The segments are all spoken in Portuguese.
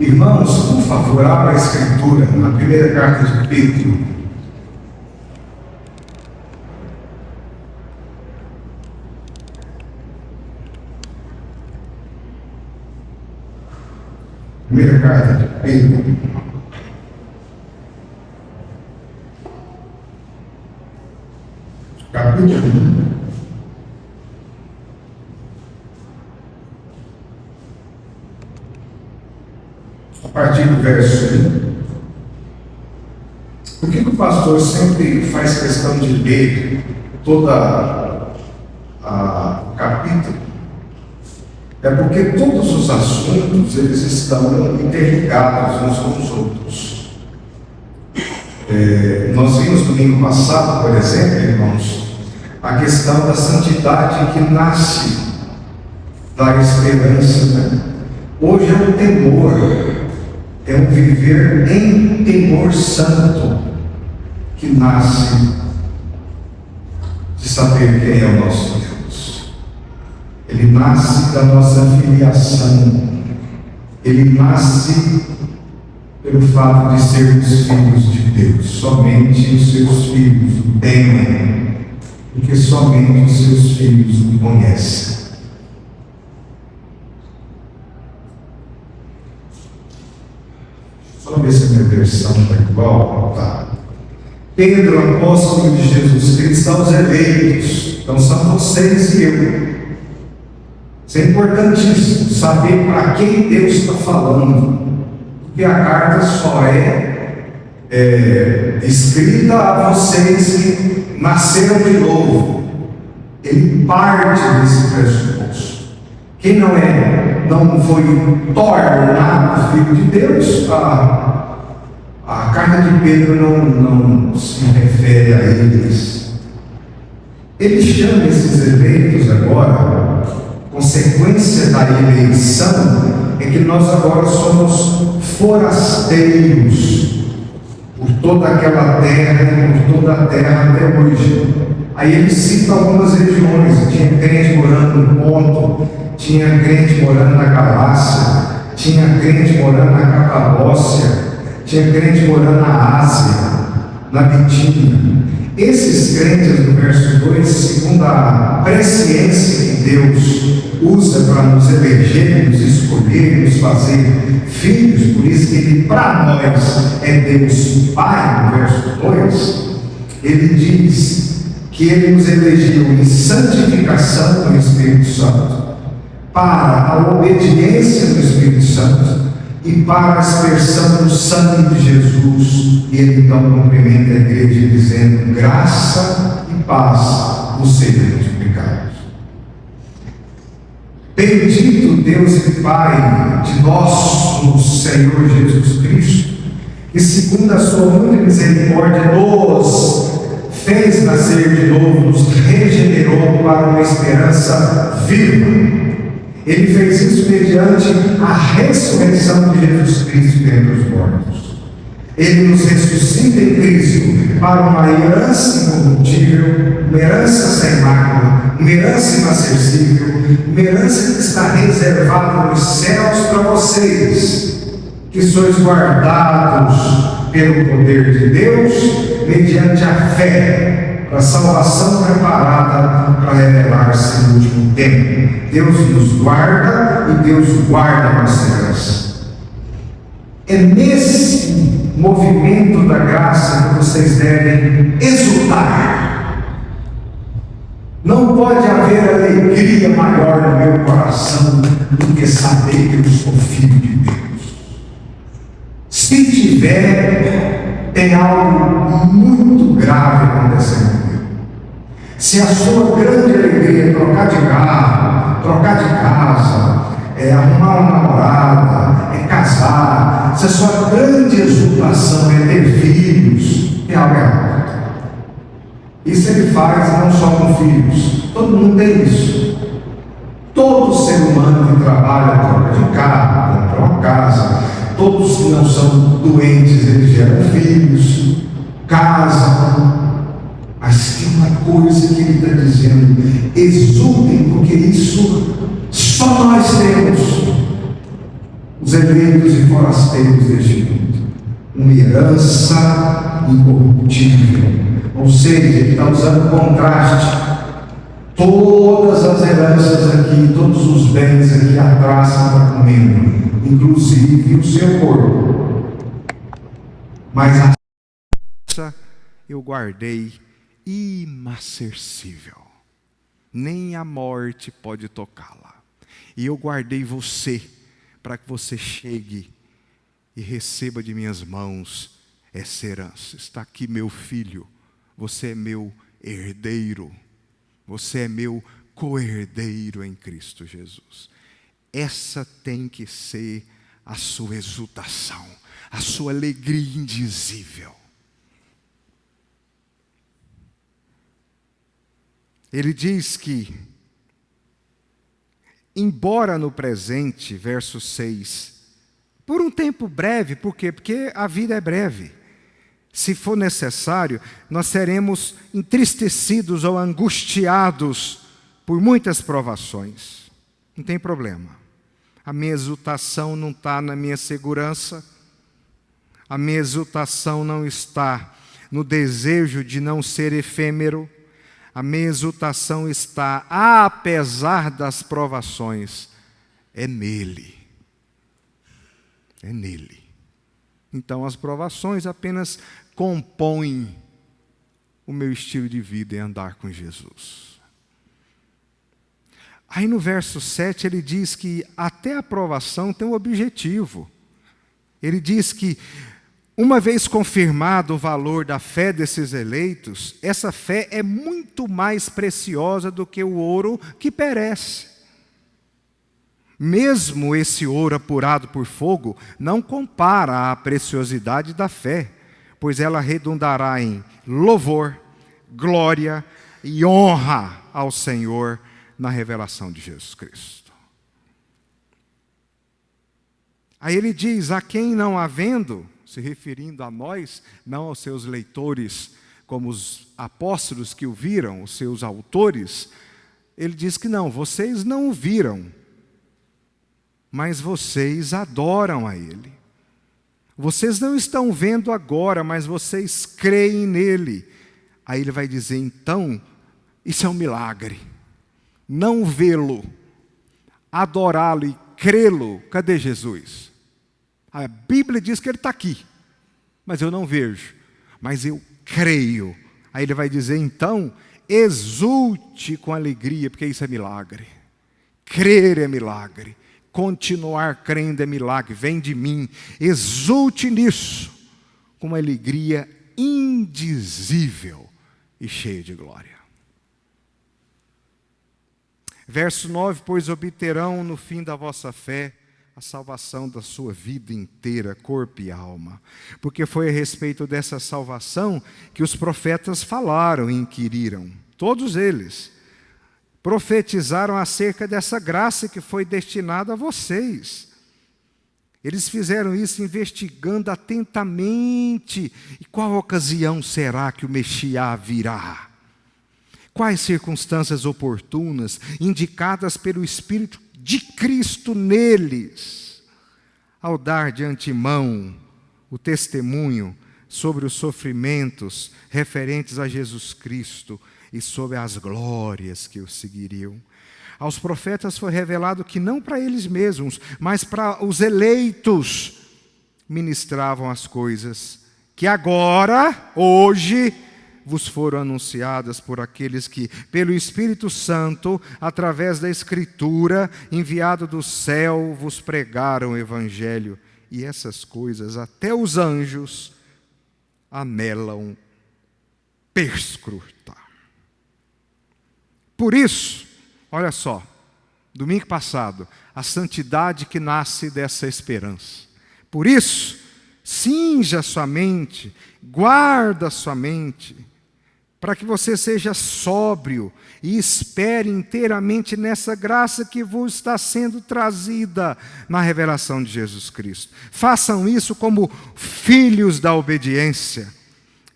Irmãos, por favor, abra a Escritura na primeira carta de Pedro. Primeira carta de Pedro. Capítulo 1. A partir do verso 1. Por que o pastor sempre faz questão de ler toda o capítulo? É porque todos os assuntos eles estão interligados uns com os outros. Nós vimos domingo passado, por exemplo, irmãos, a questão da santidade que nasce da esperança, né? Hoje é o temor, é um viver em temor santo que nasce de saber quem é o nosso Deus. Ele nasce da nossa filiação, ele nasce pelo fato de sermos filhos de Deus. Somente os seus filhos o temem, porque somente os seus filhos o conhecem. Só ver se a minha versão está igual. Tá. Pedro, apóstolo de Jesus Cristo, aos eleitos. Então são vocês e eu. Isso é importantíssimo, saber para quem Deus está falando. Porque a carta só é escrita a vocês que nasceram de novo. Ele parte desse pressuposto. Quem não foi tornado filho de Deus, a carta de Pedro não se refere a eles. Ele chama esses eleitos agora, consequência da eleição, é que nós agora somos forasteiros por toda aquela terra e por toda a terra até hoje. Aí ele cita algumas regiões. Tinha crente morando no Ponto, tinha crente morando na Galácia, tinha crente morando na Capadócia, tinha crente morando na Ásia, na Bitínia. Esses crentes, no verso 2, segundo a presciência que Deus usa para nos eleger, nos escolher, nos fazer filhos, por isso que Ele, para nós, é Deus Pai, no verso 2, Ele diz que Ele nos elegeu em santificação no Espírito Santo, para a obediência do Espírito Santo e para a aspersão do sangue de Jesus. E Ele então cumprimenta a igreja dizendo: graça e paz vos sejam multiplicados. Bendito Deus e Pai de nosso Senhor Jesus Cristo, que segundo a sua muita misericórdia nos fez nascer de novo, nos regenerou para uma esperança viva. Ele fez isso mediante a ressurreição de Jesus Cristo dentre os mortos. Ele nos ressuscita em Cristo para uma herança incorruptível, uma herança sem mácula, uma herança inacessível, uma herança que está reservada nos céus para vocês, que sois guardados pelo poder de Deus, mediante a fé, para a salvação preparada para revelar-se no último tempo. Deus nos guarda e Deus guarda a nossa herança. É nesse movimento da graça que vocês devem exultar. Não pode haver alegria maior no meu coração do que saber que eu sou filho de Deus. Se tiver, tem algo muito grave acontecendo. Se a sua grande alegria é trocar de carro, trocar de casa, arrumar uma namorada, é casar, se a sua grande exultação é ter filhos, tem algo errado. Isso ele faz não só com filhos, todo mundo tem isso. Todo ser humano que trabalha troca de carro, compra uma casa. Todos que não são doentes, eles geram filhos, casam. Mas tem uma coisa que ele está dizendo: exultem, porque isso só nós temos. Os eleitos de rasteiros deste mundo. Uma herança incorruptível. Ou seja, ele está usando contraste. Todas as heranças aqui, todos os bens aqui a traça está comendo, inclusive o seu corpo. Mas a eu guardei imarcessível, nem a morte pode tocá-la. E eu guardei você, para que você chegue e receba de minhas mãos essa herança. Está aqui, meu filho, você é meu herdeiro. Você é meu co-herdeiro em Cristo Jesus. Essa tem que ser a sua exultação, a sua alegria indizível. Ele diz que, embora no presente, verso 6, por um tempo breve, por quê? Porque a vida é breve. Se for necessário, nós seremos entristecidos ou angustiados por muitas provações. Não tem problema. A minha exultação não está na minha segurança. A minha exultação não está no desejo de não ser efêmero. A minha exultação está, apesar das provações, é nele. É nele. Então as provações apenas compõem o meu estilo de vida em andar com Jesus. Aí no verso 7 ele diz que até a provação tem um objetivo. Ele diz que uma vez confirmado o valor da fé desses eleitos, essa fé é muito mais preciosa do que o ouro que perece. Mesmo esse ouro apurado por fogo não compara à preciosidade da fé, pois ela redundará em louvor, glória e honra ao Senhor na revelação de Jesus Cristo. Aí ele diz, a quem não havendo, se referindo a nós, não aos seus leitores, como os apóstolos que o viram, os seus autores, ele diz que não, vocês não o viram, mas vocês adoram a Ele. Vocês não estão vendo agora, mas vocês creem nele. Aí ele vai dizer, então, isso é um milagre. Não vê-lo, adorá-lo e crê-lo, cadê Jesus? A Bíblia diz que ele está aqui, mas eu não vejo, mas eu creio. Aí ele vai dizer, então, exulte com alegria, porque isso é milagre. Crer é milagre. Continuar crendo é milagre, vem de mim, exulte nisso, com uma alegria indizível e cheia de glória. Verso 9, pois obterão no fim da vossa fé a salvação da sua vida inteira, corpo e alma. Porque foi a respeito dessa salvação que os profetas falaram e inquiriram, todos eles. Profetizaram acerca dessa graça que foi destinada a vocês. Eles fizeram isso investigando atentamente. E qual ocasião será que o Messias virá? Quais circunstâncias oportunas, indicadas pelo Espírito de Cristo neles, ao dar de antemão o testemunho sobre os sofrimentos referentes a Jesus Cristo, e sobre as glórias que o seguiriam. Aos profetas foi revelado que não para eles mesmos, mas para os eleitos, ministravam as coisas que agora, hoje, vos foram anunciadas por aqueles que, pelo Espírito Santo, através da Escritura, enviado do céu, vos pregaram o Evangelho. E essas coisas até os anjos anelam perscrutar. Por isso, olha só, domingo passado, a santidade que nasce dessa esperança. Por isso, cinja sua mente, guarda sua mente, para que você seja sóbrio e espere inteiramente nessa graça que vos está sendo trazida na revelação de Jesus Cristo. Façam isso como filhos da obediência.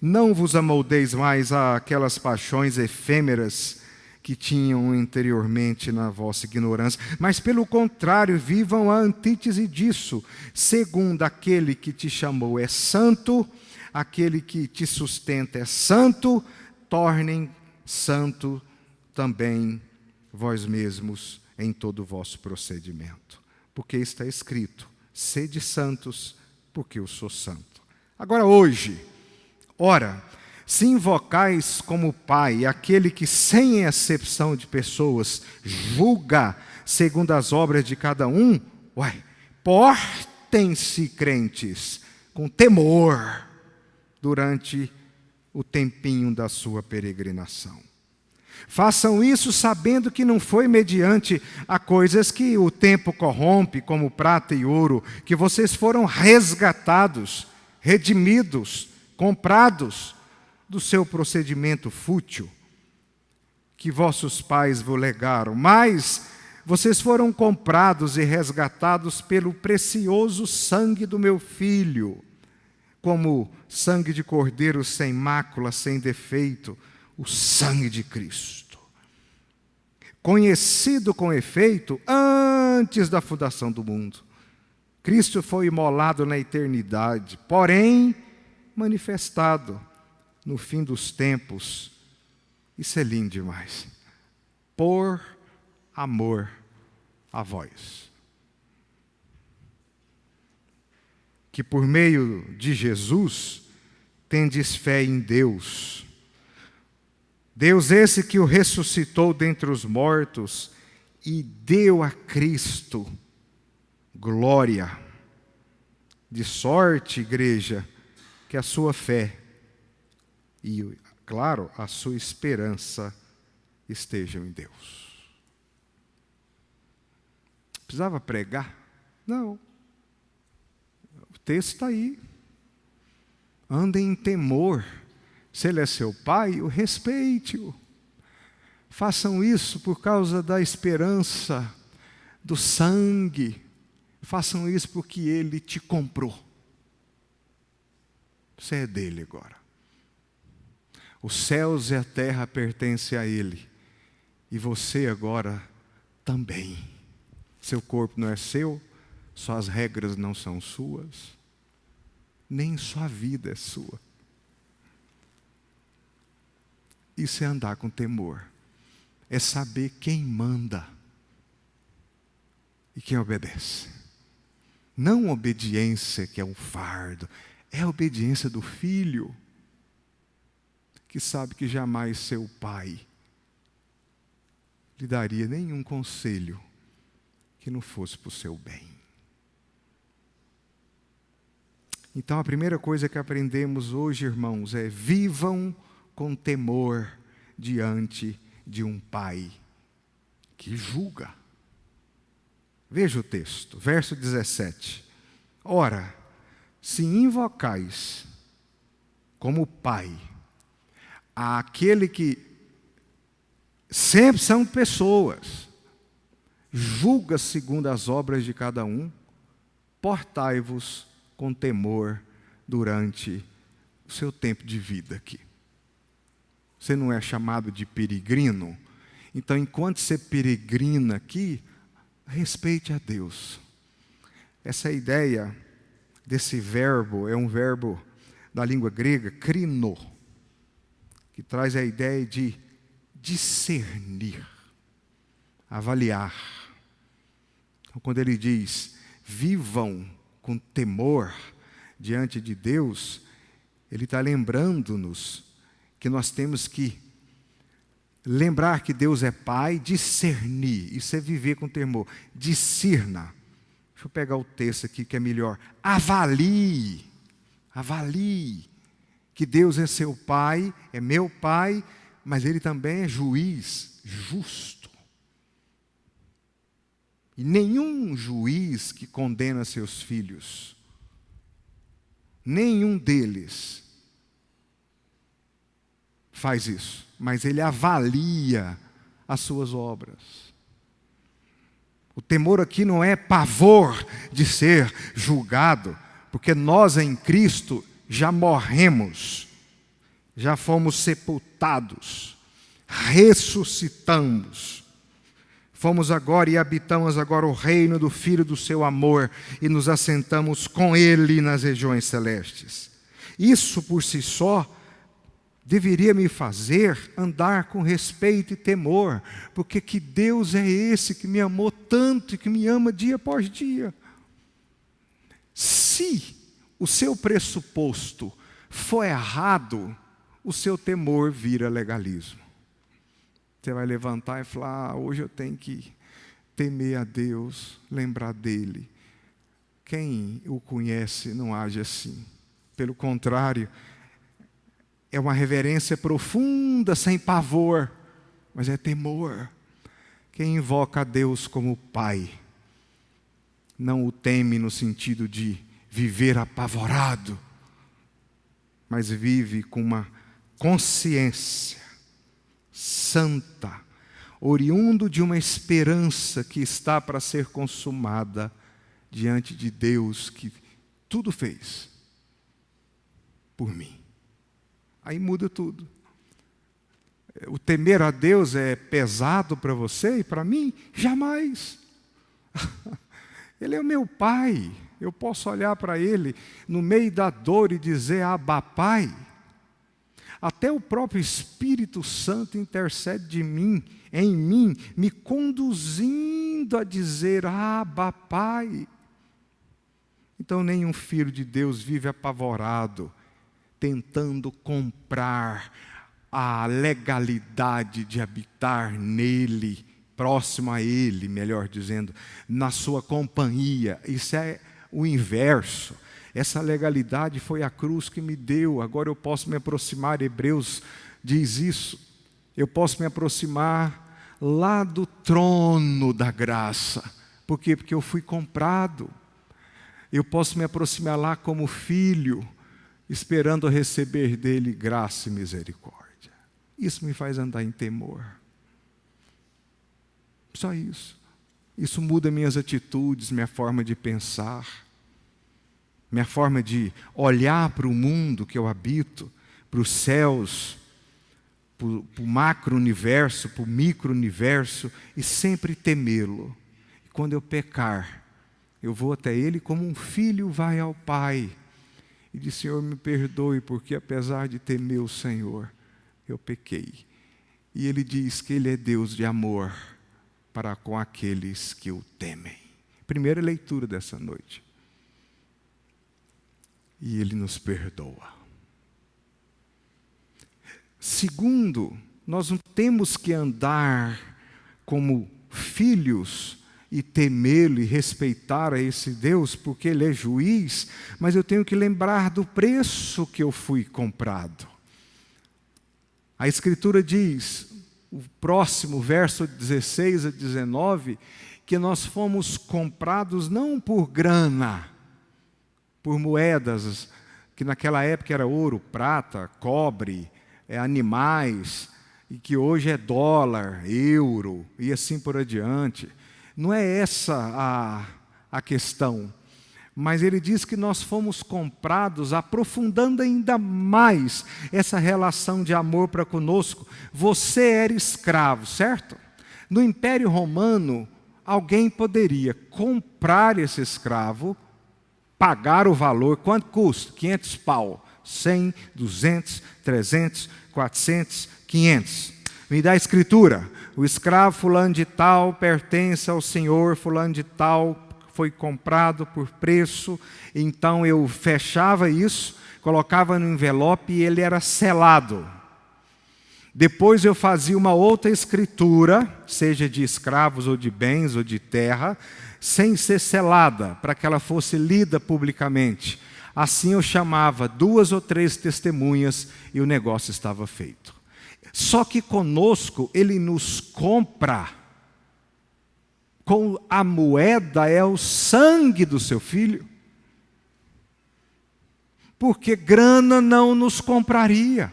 Não vos amoldeis mais àquelas paixões efêmeras que tinham anteriormente na vossa ignorância, mas pelo contrário, vivam a antítese disso, segundo aquele que te chamou é santo, aquele que te sustenta é santo, tornem santo também vós mesmos em todo o vosso procedimento. Porque está escrito, sede santos, porque eu sou santo. Agora hoje, ora, se invocais como Pai aquele que sem exceção de pessoas julga segundo as obras de cada um, portem-se crentes com temor durante o tempinho da sua peregrinação. Façam isso sabendo que não foi mediante a coisas que o tempo corrompe, como prata e ouro, que vocês foram resgatados, redimidos, comprados do seu procedimento fútil, que vossos pais vos legaram, mas vocês foram comprados e resgatados pelo precioso sangue do meu Filho, como sangue de cordeiro sem mácula, sem defeito, o sangue de Cristo, conhecido com efeito antes da fundação do mundo. Cristo foi imolado na eternidade, porém manifestado no fim dos tempos. Isso é lindo demais. Por amor a vós. Que por meio de Jesus tendes fé em Deus. Deus esse que o ressuscitou dentre os mortos e deu a Cristo glória. De sorte, igreja, que a sua fé e, claro, a sua esperança estejam em Deus. Precisava pregar? Não. O texto está aí. Andem em temor. Se ele é seu pai, o respeite-o. Façam isso por causa da esperança, do sangue. Façam isso porque ele te comprou. Você é dele agora. Os céus e a terra pertencem a ele. E você agora também. Seu corpo não é seu, suas regras não são suas, nem sua vida é sua. Isso é andar com temor. É saber quem manda e quem obedece. Não obediência que é um fardo, é a obediência do filho, que sabe que jamais seu pai lhe daria nenhum conselho que não fosse para o seu bem. Então a primeira coisa que aprendemos hoje, irmãos, é vivam com temor diante de um pai que julga. Veja o texto, verso 17. Ora, se invocais como pai àquele que sempre são pessoas, julga segundo as obras de cada um, portai-vos com temor durante o seu tempo de vida aqui. Você não é chamado de peregrino? Então, enquanto você peregrina aqui, respeite a Deus. Essa ideia desse verbo é um verbo da língua grega, krino, que traz a ideia de discernir, avaliar. Então, quando ele diz, vivam com temor diante de Deus, ele está lembrando-nos que nós temos que lembrar que Deus é Pai, discernir, isso é viver com temor, discerna. Deixa eu pegar o texto aqui que é melhor. Avalie que Deus é seu Pai, é meu Pai, mas Ele também é juiz justo. E nenhum juiz que condena seus filhos, nenhum deles faz isso, mas ele avalia as suas obras. O temor aqui não é pavor de ser julgado, porque nós em Cristo já morremos, já fomos sepultados, ressuscitamos. Fomos agora e habitamos agora o reino do Filho do seu amor e nos assentamos com Ele nas regiões celestes. Isso por si só deveria me fazer andar com respeito e temor, porque que Deus é esse que me amou tanto e que me ama dia após dia? Se o seu pressuposto for errado, o seu temor vira legalismo. Você vai levantar e falar, hoje eu tenho que temer a Deus, lembrar dEle. Quem o conhece não age assim. Pelo contrário, é uma reverência profunda, sem pavor, mas é temor. Quem invoca a Deus como Pai, não o teme no sentido de viver apavorado, mas vive com uma consciência santa, oriundo de uma esperança que está para ser consumada diante de Deus que tudo fez por mim. Aí muda tudo. O temer a Deus é pesado para você e para mim? Jamais. Ele é o meu Pai. Eu posso olhar para Ele no meio da dor e dizer, Abba, Pai. Até o próprio Espírito Santo intercede em mim, me conduzindo a dizer, Abba, Pai. Então nenhum filho de Deus vive apavorado, tentando comprar a legalidade de habitar nele, próximo a Ele, melhor dizendo, na sua companhia. Isso é o inverso. Essa legalidade foi a cruz que me deu. Agora eu posso me aproximar, Hebreus diz isso. Eu posso me aproximar lá do trono da graça. Por quê? Porque eu fui comprado. Eu posso me aproximar lá como filho, esperando receber dele graça e misericórdia. Isso me faz andar em temor. Só isso. Isso muda minhas atitudes, minha forma de pensar, minha forma de olhar para o mundo que eu habito, para os céus, para o macro-universo, para o micro-universo, e sempre temê-lo. E quando eu pecar, eu vou até Ele como um filho vai ao Pai. E diz, Senhor, me perdoe, porque apesar de temer o Senhor, eu pequei. E Ele diz que Ele é Deus de amor para com aqueles que o temem. Primeira leitura dessa noite. E Ele nos perdoa. Segundo, nós não temos que andar como filhos e temê-lo e respeitar a esse Deus, porque Ele é juiz, mas eu tenho que lembrar do preço que eu fui comprado. A Escritura diz, o próximo verso 16 a 19, que nós fomos comprados não por grana, por moedas, que naquela época era ouro, prata, cobre, animais, e que hoje é dólar, euro, e assim por adiante. Não é essa a questão, mas ele diz que nós fomos comprados, aprofundando ainda mais essa relação de amor para conosco. Você era escravo, certo? No Império Romano, alguém poderia comprar esse escravo, pagar o valor, quanto custa? 500 pau, 100, 200, 300, 400, 500. Me dá a escritura. O escravo fulano de tal pertence ao senhor fulano de tal, foi comprado por preço. Então eu fechava isso, colocava no envelope e ele era selado. Depois eu fazia uma outra escritura, seja de escravos ou de bens ou de terra, sem ser selada, para que ela fosse lida publicamente. Assim eu chamava 2 ou 3 testemunhas e o negócio estava feito. Só que conosco Ele nos compra com a moeda, é o sangue do seu Filho. Porque grana não nos compraria.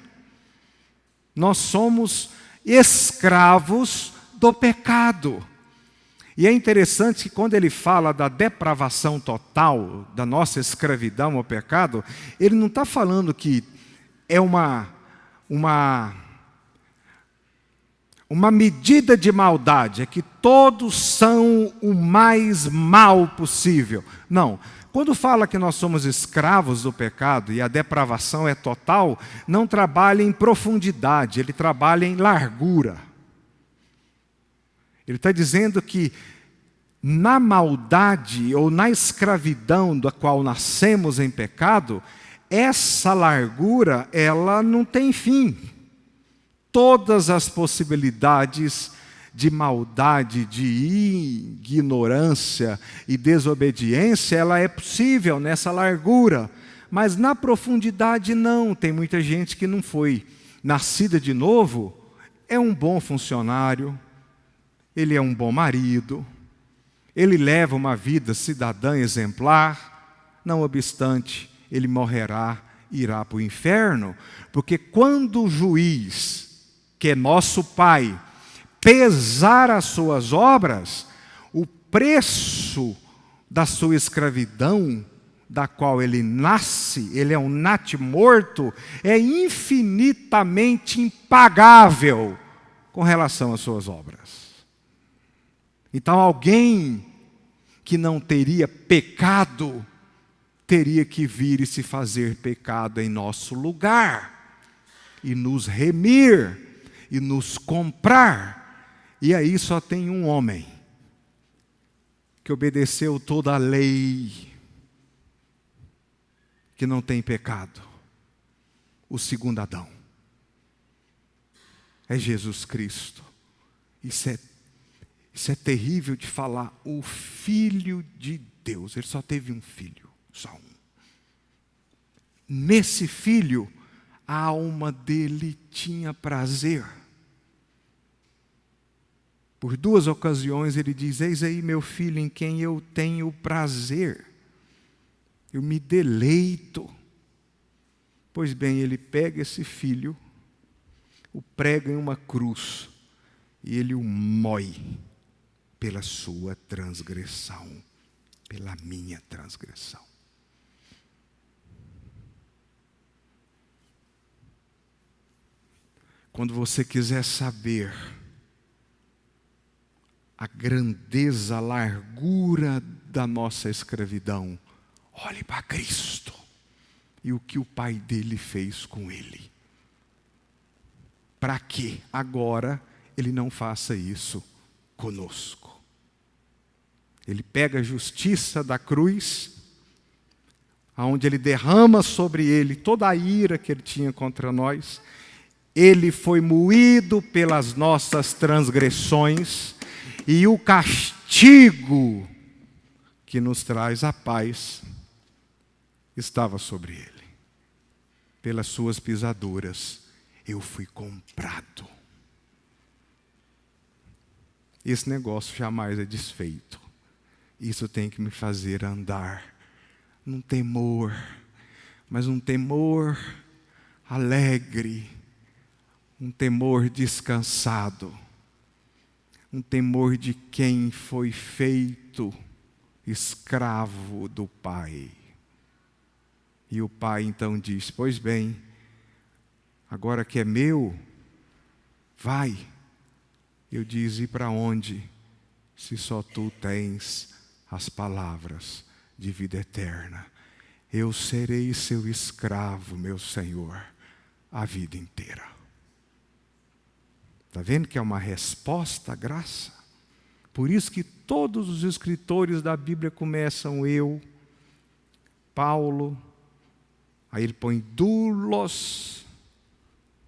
Nós somos escravos do pecado. E é interessante que quando ele fala da depravação total, da nossa escravidão ao pecado, ele não está falando que é uma uma medida de maldade, é que todos são o mais mal possível. Não. Quando fala que nós somos escravos do pecado e a depravação é total, não trabalha em profundidade, ele trabalha em largura. Ele está dizendo que na maldade ou na escravidão da qual nascemos em pecado, essa largura, ela não tem fim. Todas as possibilidades de maldade, de ignorância e desobediência, ela é possível nessa largura. Mas na profundidade não. Tem muita gente que não foi nascida de novo, é um bom funcionário, ele é um bom marido, ele leva uma vida cidadã exemplar, não obstante, ele morrerá e irá para o inferno, porque quando o juiz, que é nosso Pai, pesar as suas obras, o preço da sua escravidão, da qual ele nasce, ele é um natimorto, é infinitamente impagável com relação às suas obras. Então alguém que não teria pecado, teria que vir e se fazer pecado em nosso lugar, e nos remir, e nos comprar. E aí só tem um homem, que obedeceu toda a lei, que não tem pecado, o segundo Adão, é Jesus Cristo. Isso é terrível de falar, o Filho de Deus. Ele só teve um filho, só um. Nesse filho, a alma dele tinha prazer. Por 2 ocasiões ele diz, eis aí meu filho em quem eu tenho prazer. Eu me deleito. Pois bem, ele pega esse filho, o prega em uma cruz, e ele o mói pela sua transgressão, pela minha transgressão. Quando você quiser saber a grandeza, a largura da nossa escravidão, olhe para Cristo e o que o Pai dele fez com ele. Para que agora ele não faça isso conosco? Ele pega a justiça da cruz, aonde ele derrama sobre ele toda a ira que ele tinha contra nós. Ele foi moído pelas nossas transgressões, e o castigo que nos traz a paz estava sobre ele. Pelas suas pisaduras eu fui comprado. Esse negócio jamais é desfeito. Isso tem que me fazer andar num temor, mas um temor alegre, um temor descansado, um temor de quem foi feito escravo do Pai. E o Pai então diz, pois bem, agora que é meu, vai. Eu disse, e para onde? Se só tu tens as palavras de vida eterna. Eu serei seu escravo, meu Senhor, a vida inteira. Está vendo que é uma resposta à graça? Por isso que todos os escritores da Bíblia começam eu, Paulo, aí ele põe doulos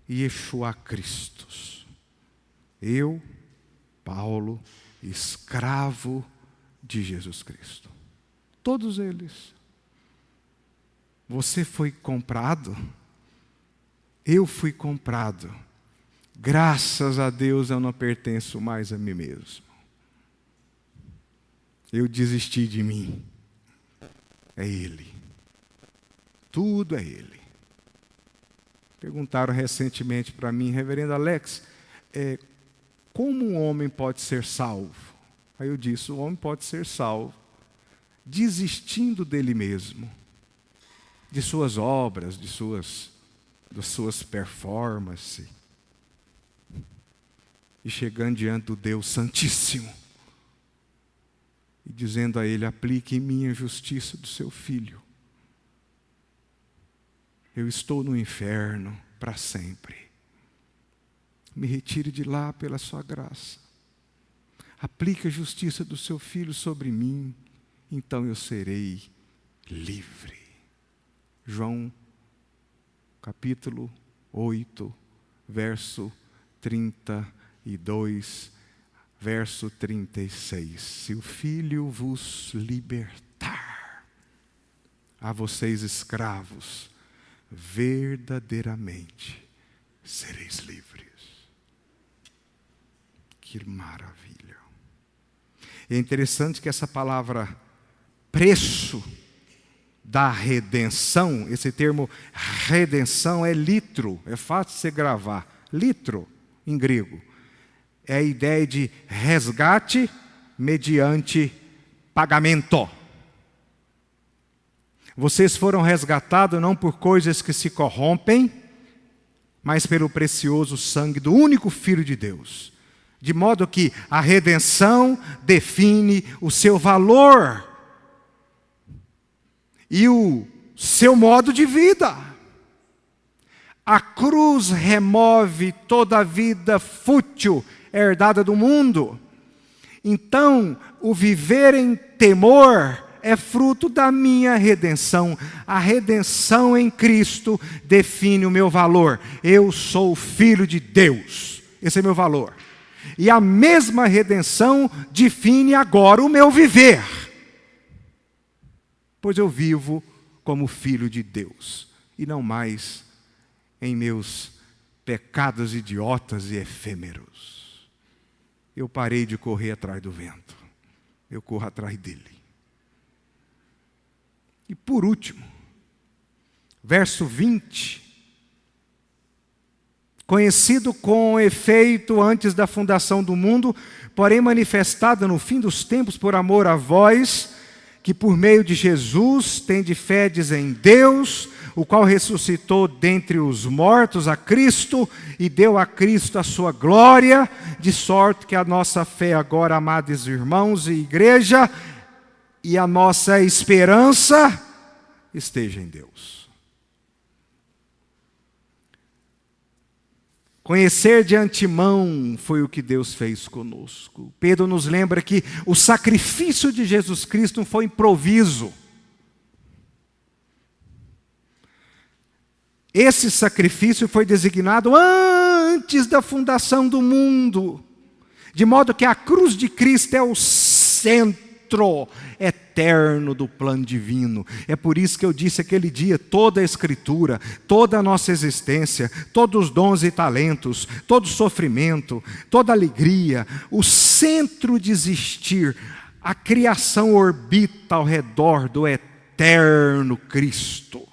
e Yeshua Christus. Eu, Paulo, escravo de Jesus Cristo. Todos eles. Você foi comprado, eu fui comprado. Graças a Deus eu não pertenço mais a mim mesmo. Eu desisti de mim. É Ele. Tudo é Ele. Perguntaram recentemente para mim, reverendo Alex, como um homem pode ser salvo? Aí eu disse, o homem pode ser salvo desistindo dele mesmo, de suas obras, das suas performances. e chegando diante do Deus Santíssimo e dizendo a Ele: aplique em mim a justiça do seu Filho. Eu estou no inferno para sempre. Me retire de lá pela sua graça. Aplique a justiça do seu Filho sobre mim, então eu serei livre. João, capítulo 8, verso 32, verso 36. Se o Filho vos libertar, a vocês escravos, verdadeiramente sereis livres. Que maravilha! É interessante que essa palavra preço da redenção, esse termo redenção é litro, é fácil de você gravar. Litro, em grego, é a ideia de resgate mediante pagamento. Vocês foram resgatados não por coisas que se corrompem, mas pelo precioso sangue do único Filho de Deus. De modo que a redenção define o seu valor e o seu modo de vida. A cruz remove toda a vida fútil herdada do mundo. Então, o viver em temor é fruto da minha redenção. A redenção em Cristo define o meu valor. Eu sou filho de Deus. Esse é meu valor. E a mesma redenção define agora o meu viver. Pois eu vivo como filho de Deus, e não mais em meus pecados idiotas e efêmeros. Eu parei de correr atrás do vento. Eu corro atrás dele. E por último, verso 20. Conhecido com efeito antes da fundação do mundo, porém manifestado no fim dos tempos por amor a vós, que por meio de Jesus tende fedes em Deus, o qual ressuscitou dentre os mortos a Cristo e deu a Cristo a sua glória, de sorte que a nossa fé agora, amados irmãos e igreja, e a nossa esperança esteja em Deus. Conhecer de antemão foi o que Deus fez conosco. Pedro nos lembra que o sacrifício de Jesus Cristo não foi improviso. Esse sacrifício foi designado antes da fundação do mundo, de modo que a cruz de Cristo é o centro eterno do plano divino. É por isso que eu disse aquele dia, toda a Escritura, toda a nossa existência, todos os dons e talentos, todo o sofrimento, toda a alegria, o centro de existir, a criação orbita ao redor do eterno Cristo.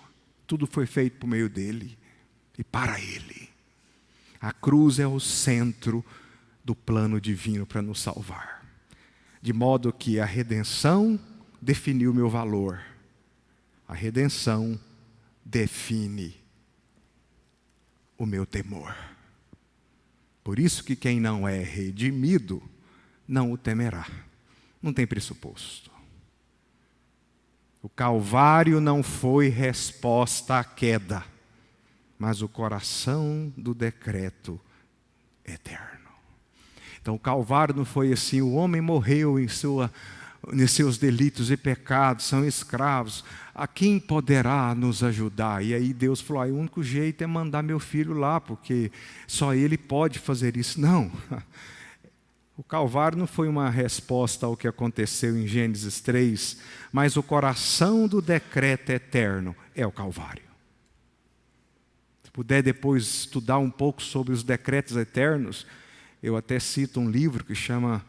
Tudo foi feito por meio dele e para ele. A cruz é o centro do plano divino para nos salvar. De modo que a redenção definiu o meu valor. A redenção define o meu temor. Por isso que quem não é redimido não o temerá. Não tem pressuposto. O Calvário não foi resposta à queda, mas o coração do decreto eterno. Então o Calvário não foi assim, o homem morreu em seus delitos e pecados, são escravos. A quem poderá nos ajudar? E aí Deus falou, o único jeito é mandar meu filho lá, porque só ele pode fazer isso. Não. O Calvário não foi uma resposta ao que aconteceu em Gênesis 3, mas o coração do decreto eterno é o Calvário. Se puder depois estudar um pouco sobre os decretos eternos, eu até cito um livro que chama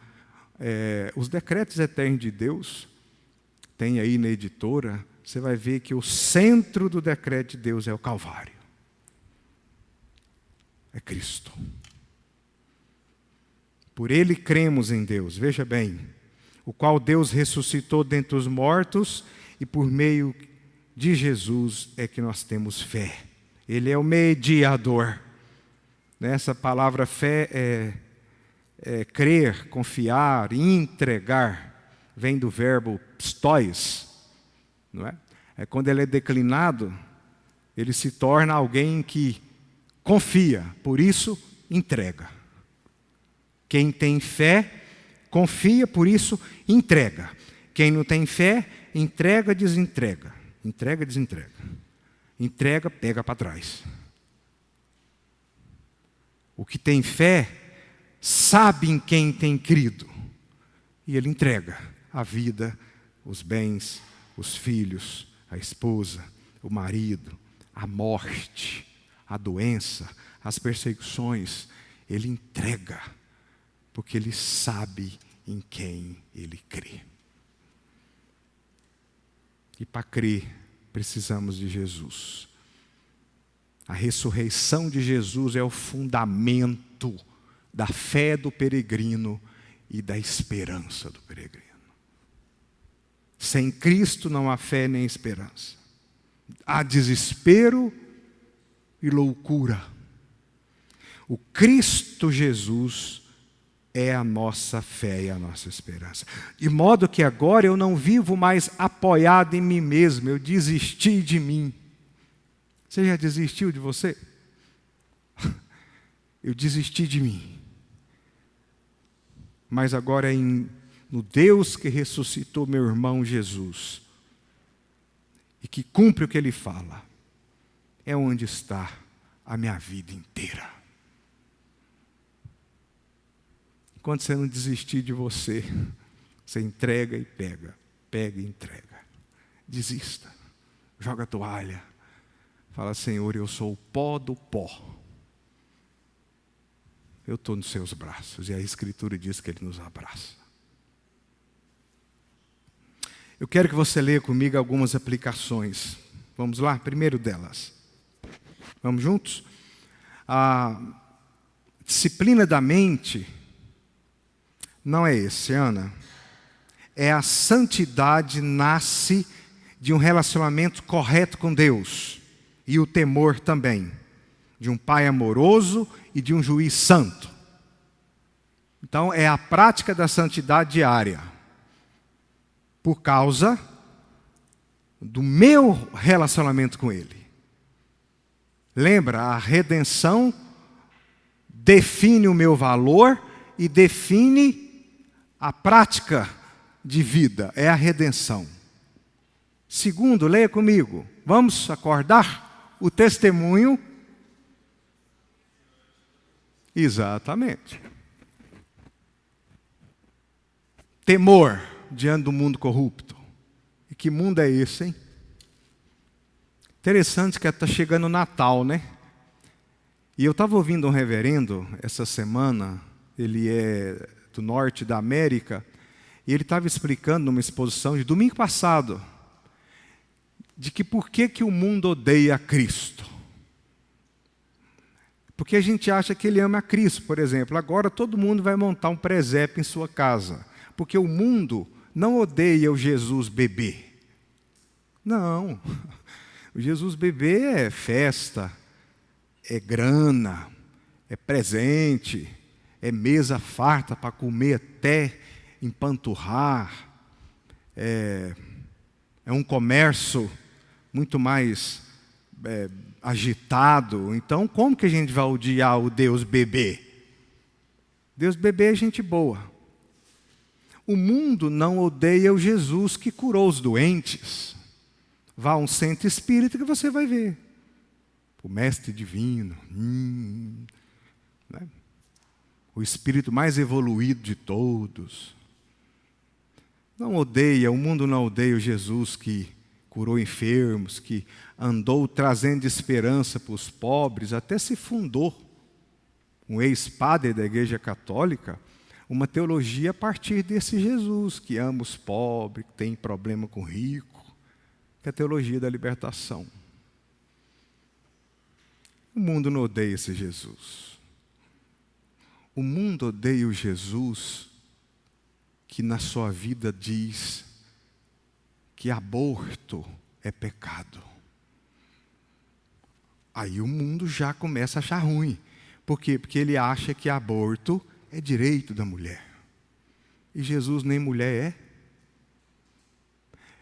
Os Decretos Eternos de Deus. Tem aí na editora, você vai ver que o centro do decreto de Deus é o Calvário. É Cristo. Por ele cremos em Deus, veja bem, o qual Deus ressuscitou dentre os mortos, e por meio de Jesus é que nós temos fé. Ele é o mediador. Essa palavra fé crer, confiar, entregar, vem do verbo pstois, não é? Quando ele é declinado, ele se torna alguém que confia, por isso entrega. Quem tem fé, confia, por isso entrega. Quem não tem fé, entrega, desentrega. Entrega, desentrega. Entrega, pega para trás. O que tem fé, sabe em quem tem crido. E ele entrega a vida, os bens, os filhos, a esposa, o marido, a morte, a doença, as perseguições. Ele entrega, porque ele sabe em quem ele crê. E para crer, precisamos de Jesus. A ressurreição de Jesus é o fundamento da fé do peregrino e da esperança do peregrino. Sem Cristo não há fé nem esperança. Há desespero e loucura. O Cristo Jesus é a nossa fé e a nossa esperança. De modo que agora eu não vivo mais apoiado em mim mesmo, eu desisti de mim. Você já desistiu de você? Eu desisti de mim. Mas agora é no Deus que ressuscitou meu irmão Jesus e que cumpre o que ele fala, é onde está a minha vida inteira. Enquanto você não desistir de você, você entrega e pega, pega e entrega. Desista, joga a toalha, fala: Senhor, eu sou o pó do pó. Eu estou nos seus braços, e a Escritura diz que Ele nos abraça. Eu quero que você leia comigo algumas aplicações. Vamos lá? Primeiro delas. Vamos juntos? A disciplina da mente não é esse, Ana. É a santidade nasce de um relacionamento correto com Deus. E o temor também. De um pai amoroso e de um juiz santo. Então, é a prática da santidade diária. Por causa do meu relacionamento com Ele. Lembra, a redenção define o meu valor e define a prática de vida. É a redenção. Segundo, leia comigo. Vamos acordar? O testemunho. Exatamente. Temor diante do mundo corrupto. E que mundo é esse, hein? Interessante que está chegando o Natal, né? E eu estava ouvindo um reverendo essa semana, ele é do norte da América, e ele estava explicando numa exposição de domingo passado, de que por que o mundo odeia Cristo. Porque a gente acha que ele ama a Cristo, por exemplo. Agora todo mundo vai montar um presépio em sua casa. Porque o mundo não odeia o Jesus bebê. Não. O Jesus bebê é festa, é grana, é presente, é mesa farta para comer até empanturrar. É um comércio muito mais agitado. Então, como que a gente vai odiar o Deus bebê? Deus bebê é gente boa. O mundo não odeia o Jesus que curou os doentes. Vá a um centro espírita que você vai ver. O mestre divino. Né? O espírito mais evoluído de todos. Não odeia, o mundo não odeia o Jesus que curou enfermos, que andou trazendo esperança para os pobres, até se fundou um ex-padre da Igreja Católica, uma teologia a partir desse Jesus, que ama os pobres, que tem problema com o rico, que é a teologia da libertação. O mundo não odeia esse Jesus. O mundo odeia o Jesus que na sua vida diz que aborto é pecado. Aí o mundo já começa a achar ruim. Por quê? Porque ele acha que aborto é direito da mulher. E Jesus nem mulher é.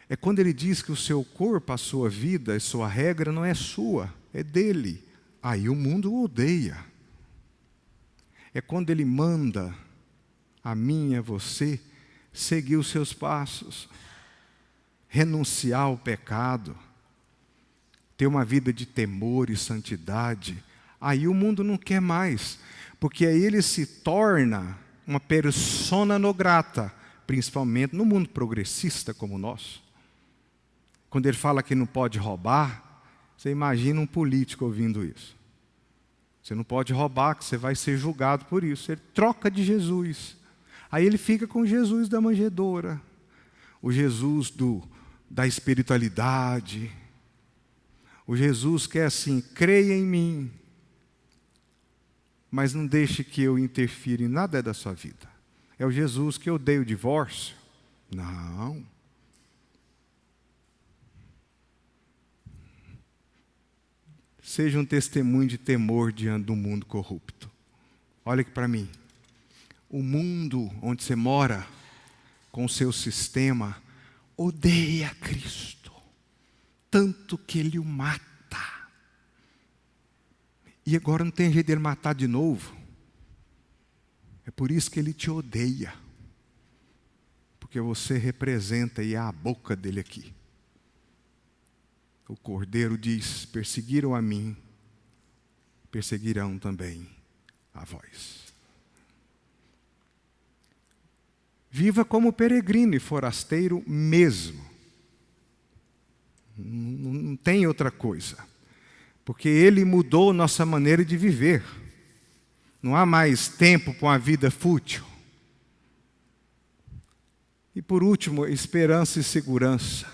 É quando ele diz que o seu corpo, a sua vida, a sua regra não é sua, é dele. Aí o mundo o odeia. É quando ele manda a mim e a você seguir os seus passos, renunciar ao pecado, ter uma vida de temor e santidade. Aí o mundo não quer mais, porque aí ele se torna uma persona non grata, principalmente no mundo progressista como o nosso. Quando ele fala que não pode roubar, você imagina um político ouvindo isso. Você não pode roubar, que você vai ser julgado por isso. Ele troca de Jesus. Aí ele fica com Jesus da manjedoura, o Jesus da espiritualidade, o Jesus que é assim: creia em mim, mas não deixe que eu interfira em nada da sua vida. É o Jesus que odeia o divórcio? Não. Seja um testemunho de temor diante do mundo corrupto. Olha aqui para mim. O mundo onde você mora, com o seu sistema, odeia Cristo, tanto que ele o mata. E agora não tem jeito dele matar de novo. É por isso que ele te odeia, porque você representa e é a boca dele aqui. O Cordeiro diz: perseguiram a mim, perseguirão também a vós. Viva como peregrino e forasteiro mesmo. Não tem outra coisa. Porque ele mudou nossa maneira de viver. Não há mais tempo para uma vida fútil. E por último, esperança e segurança.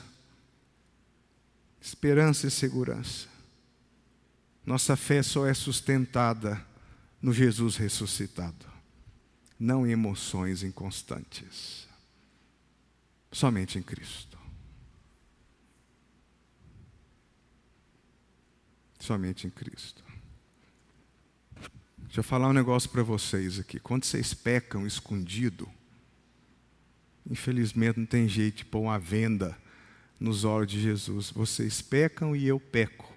Esperança e segurança. Nossa fé só é sustentada no Jesus ressuscitado, não em emoções inconstantes. Somente em Cristo. Somente em Cristo. Deixa eu falar um negócio para vocês aqui. Quando vocês pecam escondido, infelizmente não tem jeito de pôr uma venda nos olhos de Jesus. Vocês pecam e eu peco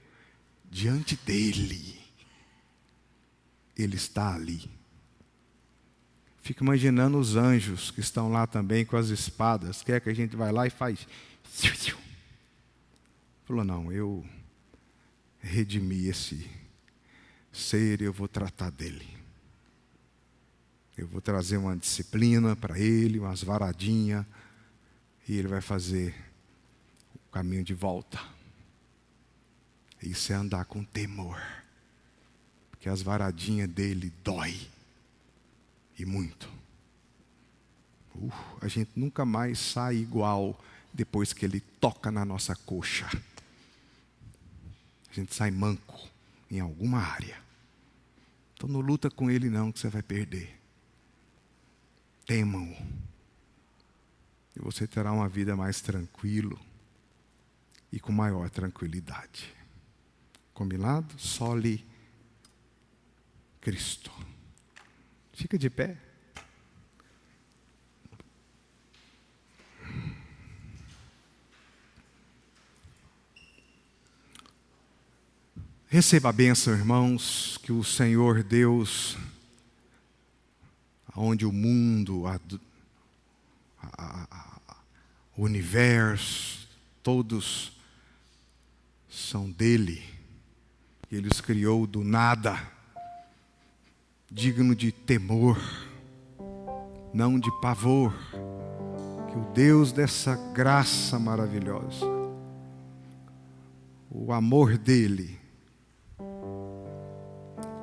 diante dele. Ele está ali. Fico imaginando os anjos que estão lá também com as espadas. Quer que a gente vai lá e faz. Falou: não, eu redimi esse ser, eu vou tratar dele. Eu vou trazer uma disciplina para ele, umas varadinhas, e ele vai fazer o caminho de volta. Isso é andar com temor, porque as varadinhas dele dói, e muito. A gente nunca mais sai igual depois que ele toca na nossa coxa. A gente sai manco em alguma área. Então não luta com ele não, que você vai perder. Temam-o. E você terá uma vida mais tranquila e com maior tranquilidade. Combinado? Sole Cristo. Fica de pé. Receba a bênção, irmãos, que o Senhor Deus, onde o mundo, o universo, todos são dele. Ele os criou do nada, digno de temor, não de pavor. Que o Deus dessa graça maravilhosa, o amor dele,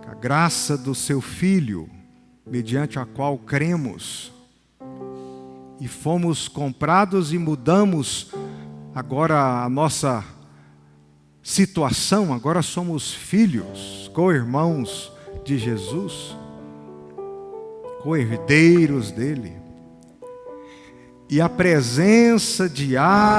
a graça do seu Filho, mediante a qual cremos, e fomos comprados e mudamos agora a nossa situação, agora somos filhos, co-irmãos de Jesus, co-herdeiros dele, e a presença diária